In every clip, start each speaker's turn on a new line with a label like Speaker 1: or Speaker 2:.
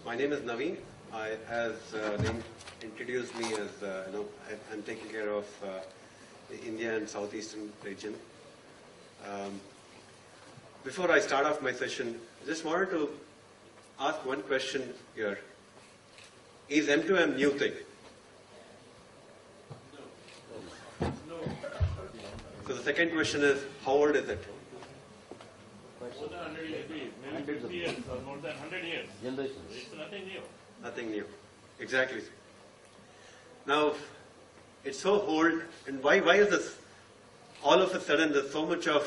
Speaker 1: My name is Naveen. As Name introduced me as, I'm taking care of the India and Southeastern region. Before I start off my session, I just wanted to ask one question here. Is M2M new thing?
Speaker 2: No.
Speaker 1: So the second question is, how old is it?
Speaker 2: More than 100 years, maybe 50 years or more than 100 years. It's nothing new.
Speaker 1: Nothing new. Exactly. Now, it's so old, and why is this? All of a sudden, there's so much of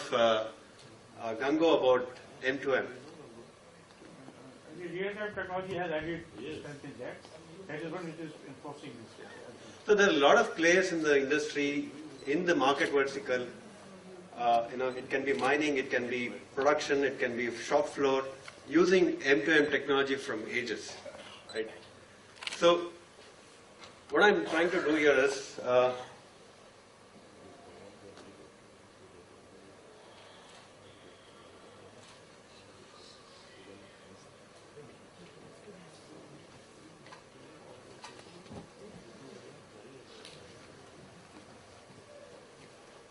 Speaker 1: gung-ho about M2M.
Speaker 3: The real-time technology has added strength in that. That is what it is enforcing this.
Speaker 1: So there are a lot of players in the industry, in the market vertical. It can be mining, it can be production, it can be shop floor, using M2M technology from ages, right? So what I'm trying to do here is,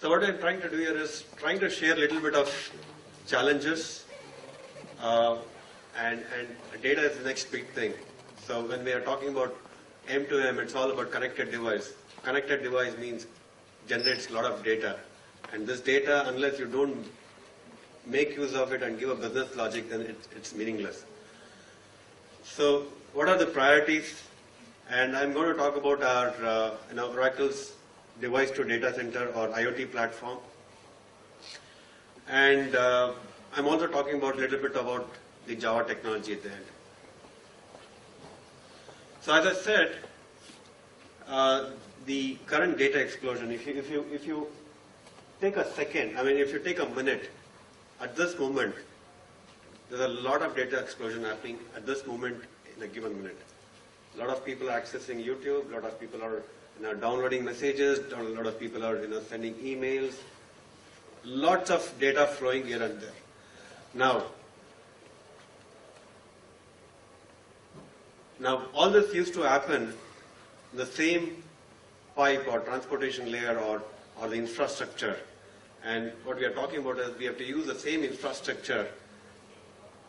Speaker 1: so what I'm trying to do here is trying to share a little bit of challenges, and data is the next big thing. So when we are talking about M2M, it's all about connected device. Connected device means generates a lot of data, and this data, unless you don't make use of it and give a business logic, then it's meaningless. So what are the priorities? And I'm going to talk about our Oracle's device to data center or IoT platform. And I'm also talking about a little bit about the Java technology at the end. So as I said, the current data explosion, if you take a second, if you take a minute, at this moment, there's a lot of data explosion happening at this moment in a given minute. A lot of people are accessing YouTube, a lot of people are downloading messages, a lot of people are sending emails, lots of data flowing here and there. Now all this used to happen in the same pipe or transportation layer or the infrastructure. And what we are talking about is we have to use the same infrastructure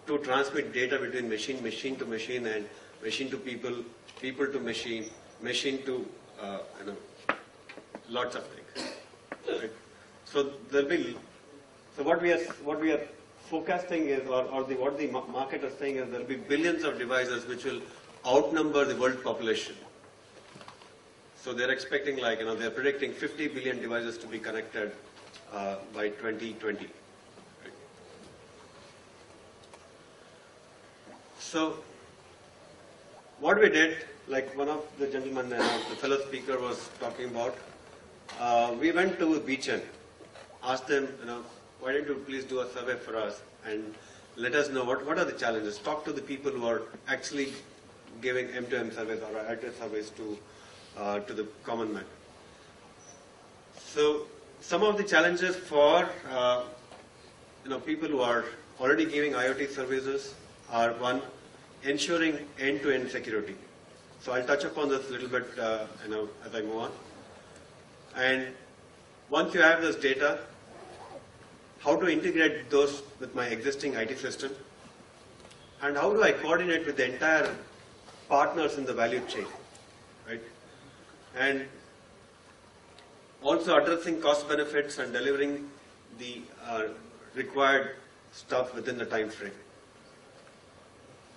Speaker 1: to transmit data between machine to machine, and machine to people, people to machine to lots of things. Right? So what we are forecasting is, what the market is saying is, there will be billions of devices which will outnumber the world population. So they're expecting, they're predicting 50 billion devices to be connected by 2020. Right? So what we did, like one of the gentlemen, the fellow speaker was talking about, we went to Beacon, asked them, why don't you please do a survey for us and let us know what are the challenges. Talk to the people who are actually giving M2M surveys or IoT surveys to the common man. So some of the challenges for people who are already giving IoT services are, one, ensuring end-to-end security. So I'll touch upon this a little bit as I move on. And once you have this data, how to integrate those with my existing IT system, and how do I coordinate with the entire partners in the value chain, right? And also addressing cost benefits and delivering the required stuff within the time frame.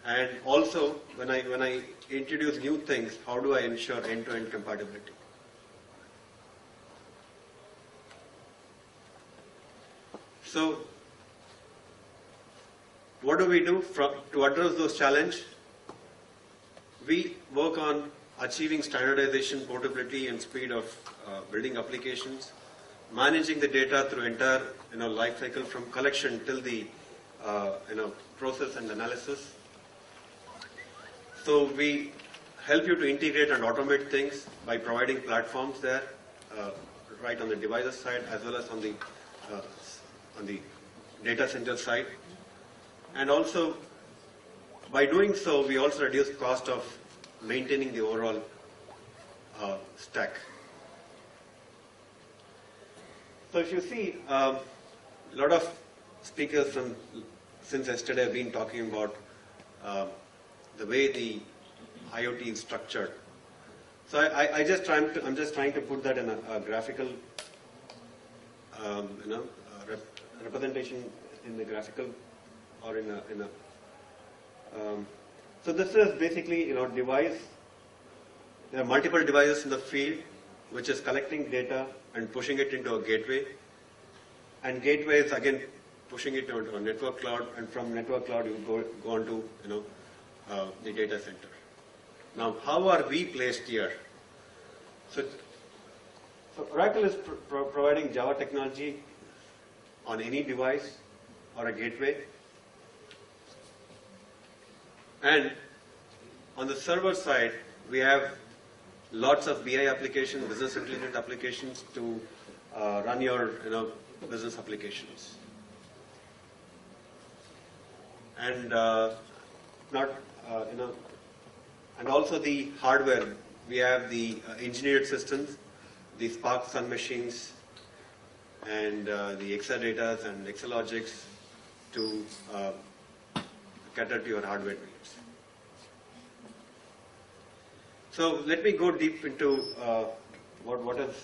Speaker 1: And also, when I introduce new things, how do I ensure end-to-end compatibility? So, what do we do to address those challenges? We work on achieving standardization, portability, and speed of building applications, managing the data through entire life cycle from collection till the process and analysis. So we help you to integrate and automate things by providing platforms there, right on the devices side as well as on the data center side. And also by doing so, we also reduce cost of maintaining the overall stack. So if you see, a lot of speakers since yesterday have been talking about the way the IoT is structured. So I'm just trying to put that in a graphical, representation in the graphical or in a. So this is basically device. There are multiple devices in the field which is collecting data and pushing it into a gateway, and gateway is again pushing it onto a network cloud, and from network cloud you go on to the data center. Now, how are we placed here? So Oracle is providing Java technology on any device or a gateway, and on the server side we have lots of BI applications, business intelligence applications to run your business applications, and and also the hardware. We have the engineered systems, the Spark Sun machines, and the Exadatas and Exalogics to cater to your hardware needs. So let me go deep into what is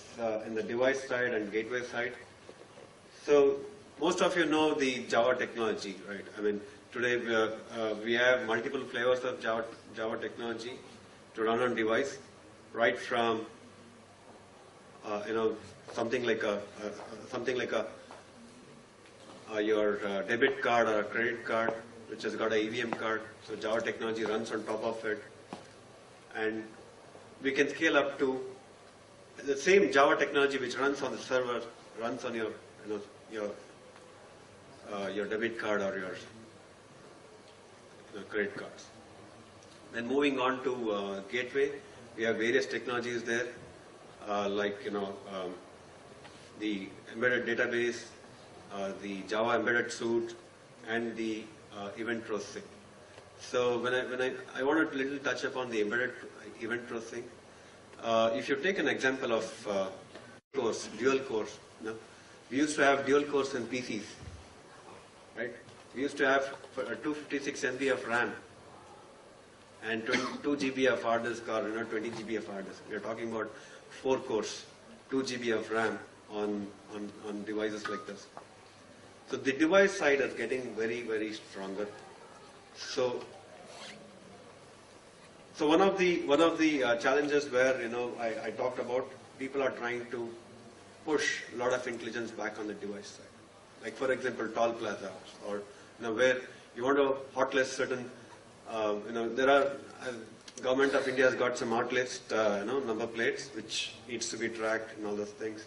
Speaker 1: in the device side and gateway side. So most of you know the Java technology, right? I mean, today we have multiple flavors of Java technology to run on device, right from something like your debit card or a credit card, which has got a EVM card. So Java technology runs on top of it, and we can scale up to the same Java technology which runs on the server, runs on your debit card or your credit cards. Then moving on to gateway, we have various technologies there, like the embedded database, the Java embedded suite, and the event processing. So when I wanted to little touch upon the embedded event processing. If you take an example of dual cores, we used to have dual cores in PCs, right? We used to have 256 MB of RAM and 2 GB of hard disk, or 20 GB of hard disk. We are talking about 4 cores, 2 GB of RAM on devices like this. So the device side is getting very, very stronger. So one of the challenges where I talked about, people are trying to push a lot of intelligence back on the device side. Like for example, toll plaza, or where you want to hotlist certain. There are government of India has got some hotlist number plates which needs to be tracked and all those things.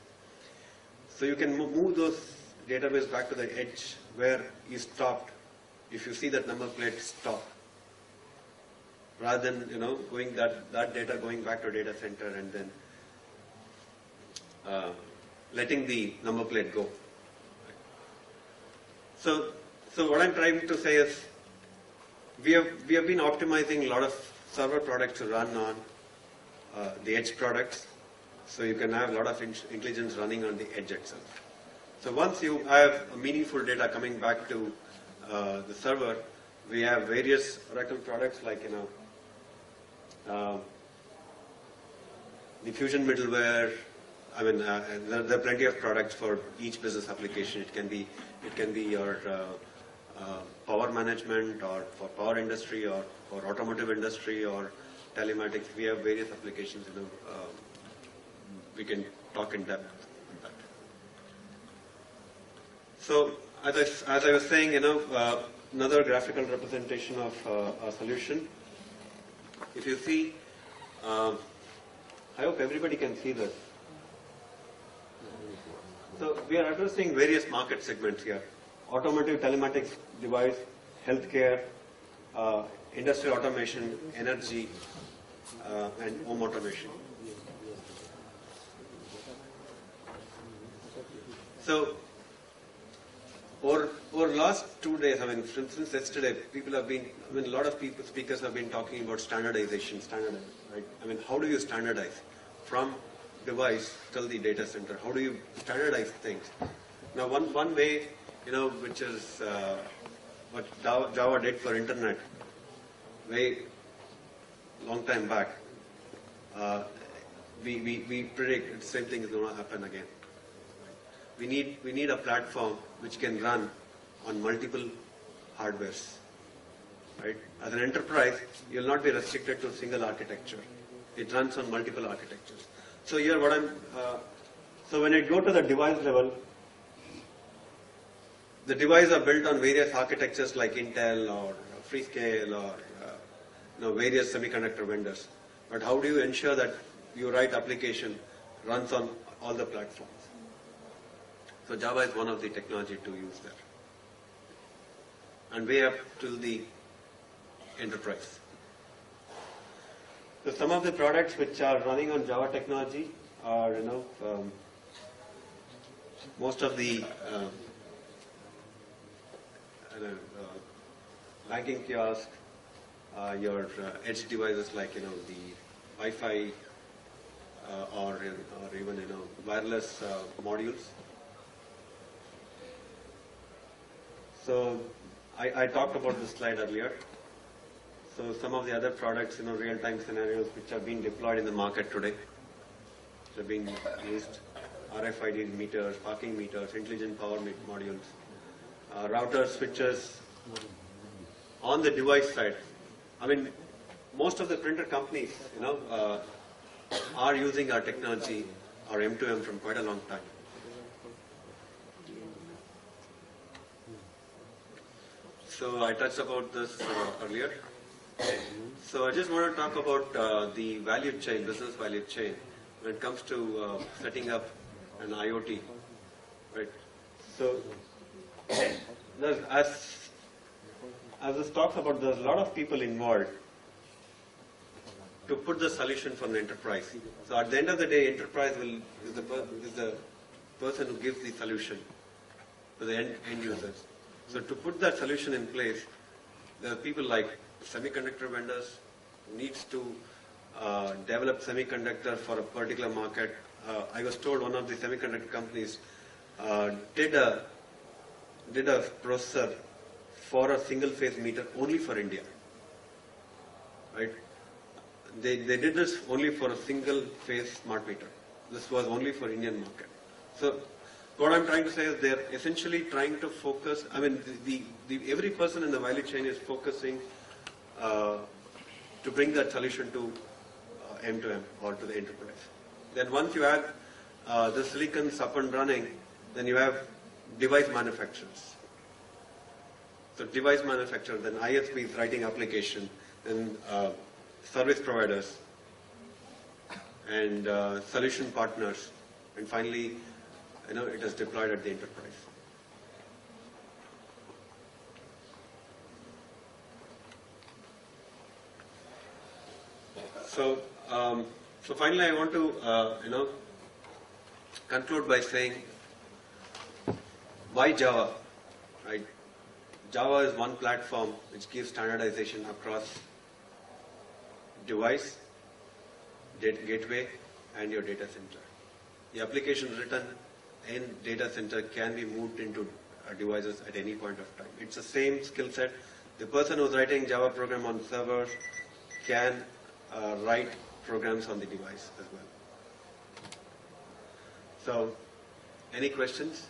Speaker 1: So you can move those database back to the edge where you stopped. If you see that number plate, stop. Rather than going that data going back to data center and then letting the number plate go. So what I'm trying to say is we have been optimizing a lot of server products to run on the edge products, so you can have a lot of intelligence running on the edge itself. So once you have meaningful data coming back to the server, we have various Oracle products like the Fusion middleware. I mean, there are plenty of products for each business application. It can be your power management, or for power industry, or for automotive industry, or telematics. We have various applications. We can talk in depth on that. So as I was saying, another graphical representation of a solution. If you see, I hope everybody can see this. So we are addressing various market segments here: automotive telematics device, healthcare, industrial automation, energy, and home automation. So over last 2 days, I mean, since yesterday, a lot of speakers have been talking about standardization, right? I mean, how do you standardize from device till the data center? How do you standardize things? Now, one way, which is what Java did for internet, way long time back, we predict the same thing is going to happen again. We need a platform which can run on multiple hardwares, right? As an enterprise, you'll not be restricted to a single architecture. It runs on multiple architectures. So here, so when I go to the device level, the devices are built on various architectures like Intel or Freescale or various semiconductor vendors. But how do you ensure that your right application runs on all the platforms? So Java is one of the technology to use there. And way up to the enterprise. So some of the products which are running on Java technology are, most of the banking kiosk, your edge devices like, the Wi-Fi or even, wireless modules. So I talked about this slide earlier. So some of the other products, real-time scenarios which are being deployed in the market today. They're being used, RFID meters, parking meters, intelligent power modules, routers, switches. On the device side, I mean, most of the printer companies, are using our technology, our M2M, from quite a long time. So I touched about this earlier. So I just want to talk about the value chain, business value chain, when it comes to setting up an IoT, right? So as this talks about, there's a lot of people involved to put the solution for the enterprise. So at the end of the day, enterprise is the person who gives the solution to the end users. So to put that solution in place, there are people like semiconductor vendors who needs to develop semiconductor for a particular market. I was told one of the semiconductor companies did a processor for a single phase meter only for India, right? They did this only for a single phase smart meter. This was only for Indian market. So what I'm trying to say is they're essentially trying to focus, I mean, every person in the value chain is focusing to bring that solution to M2M or to the enterprise. Then once you have the silicons up and running, then you have device manufacturers. So device manufacturer, then ISPs writing application, then service providers, and solution partners, and finally, it is deployed at the enterprise. So, so finally, I want to, conclude by saying, why Java, right? Java is one platform which gives standardization across device, gateway, and your data center. The application written in data center can be moved into devices at any point of time. It's the same skill set. The person who's writing Java program on servers can write programs on the device as well. So, any questions?